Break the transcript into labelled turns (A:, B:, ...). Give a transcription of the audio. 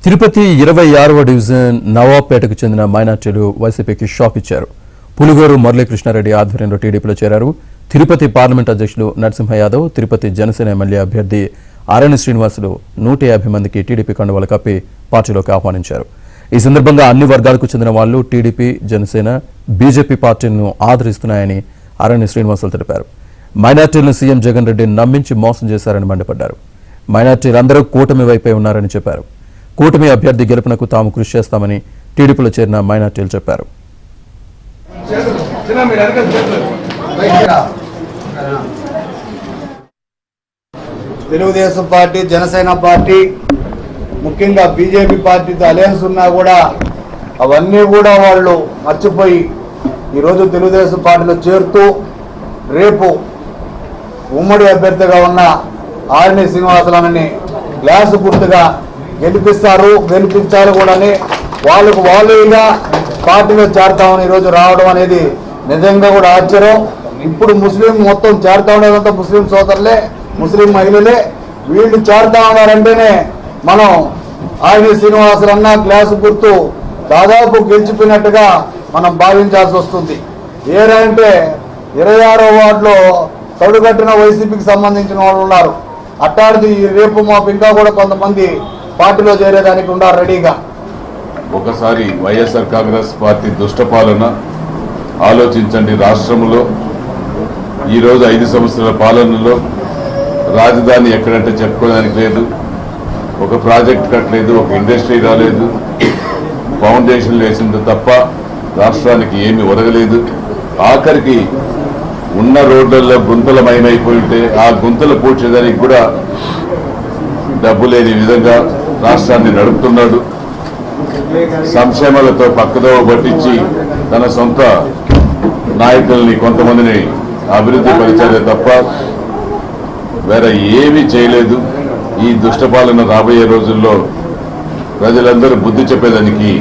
A: Tirupati 26వ division నవాబ్పేటకు చెందిన మైనార్టీలు వైసీపీకి షాక్ ఇచ్చారు. పులిగోరు మురళీకృష్ణారెడ్డి ఆధ్వర్యంలో టీడీపీలో చేరారు. తిరుపతి పార్లమెంట్ అధ్యక్షులు నరసింహ యాదవ్, తిరుపతి జనసేన ఎమ్మెల్యే అభ్యర్థి ఆరణి శ్రీనివాసులు 150 మందికి టీడీపీ కండువాలు కప్పి పార్టీలోకి ఆహ్వానించారు. ఈ సందర్భంగా అన్ని వర్గాలకు చెందిన వాళ్లు టీడీపీ, జనసేన, బీజేపీ పార్టీలను ఆదరిస్తున్నాయని ఆరణి శ్రీనివాసులు తెలిపారు. మైనార్టీలను సీఎం జగన్ రెడ్డి నమ్మించి మోసం చేశారని మండిపడ్డారు. మైనార్టీలందరూ కూటమి వైపే ఉన్నారని చెప్పారు. కూటమి అభ్యర్థి గెలుపునకు తాము కృషి చేస్తామని టీడీపీలో చేరిన మైనార్టీలు చెప్పారు.
B: తెలుగుదేశం పార్టీ, జనసేన పార్టీ, ముఖ్యంగా బీజేపీ పార్టీతో అలయన్స్ ఉన్నా కూడా అవన్నీ కూడా వాళ్ళు మర్చిపోయి ఈరోజు తెలుగుదేశం పార్టీలో చేరుతూ రేపు ఉమ్మడి అభ్యర్థిగా ఉన్న ఆరణి శ్రీనివాసులని గ్లాసు గుర్తుగా గెలిపించాలి కూడా వాళ్ళుగా పార్టీలో చేరతామని ఈరోజు రావడం అనేది నిజంగా కూడా ఆశ్చర్యం. ఇప్పుడు ముస్లిం మొత్తం చేరుతా ఉండేదంతా ముస్లిం సోదరులే, ముస్లిం మహిళలే. వీళ్ళు చేరుతా ఉన్నారంటేనే మనం ఆరణి శ్రీనివాసులన్న గ్లాసు గుర్తు దాదాపు గెలిచిపోయినట్టుగా మనం భావించాల్సి వస్తుంది. ఏరంటే 26వ వార్డులో తడుగట్టిన వైసీపీకి సంబంధించిన వాళ్ళు ఉన్నారు. అట్టాడిది రేపు మాకు ఇంకా కూడా కొంతమంది పార్టీలో చేరేదానికి ఉన్నారు రెడీగా.
C: ఒకసారి వైఎస్ఆర్ కాంగ్రెస్ పార్టీ దుష్టపాలన ఆలోచించండి. రాష్ట్రంలో ఈరోజు 5 సంవత్సరాల పాలనలో రాజధాని ఎక్కడంటే చెప్పుకోవడానికి లేదు, ఒక ప్రాజెక్ట్ కట్టలేదు, ఒక ఇండస్ట్రీ రాలేదు, ఫౌండేషన్లు వేసింది తప్ప రాష్ట్రానికి ఏమీ ఒరగలేదు. ఆఖరికి ఉన్న రోడ్లలో గుంతలమయమైపోయి ఉంటే ఆ గుంతలు పూడ్చేదానికి కూడా డబ్బు లేని విధంగా రాష్ట్రాన్ని నడుపుతున్నాడు. సంక్షేమాలతో పక్కదోవ పట్టించి తన సొంత నాయకుల్ని కొంతమందిని అభివృద్ధి పరిచారే తప్ప వేరే ఏమీ చేయలేదు. ఈ దుష్టపాలన రాబోయే రోజుల్లో ప్రజలందరూ బుద్ధి చెప్పేదానికి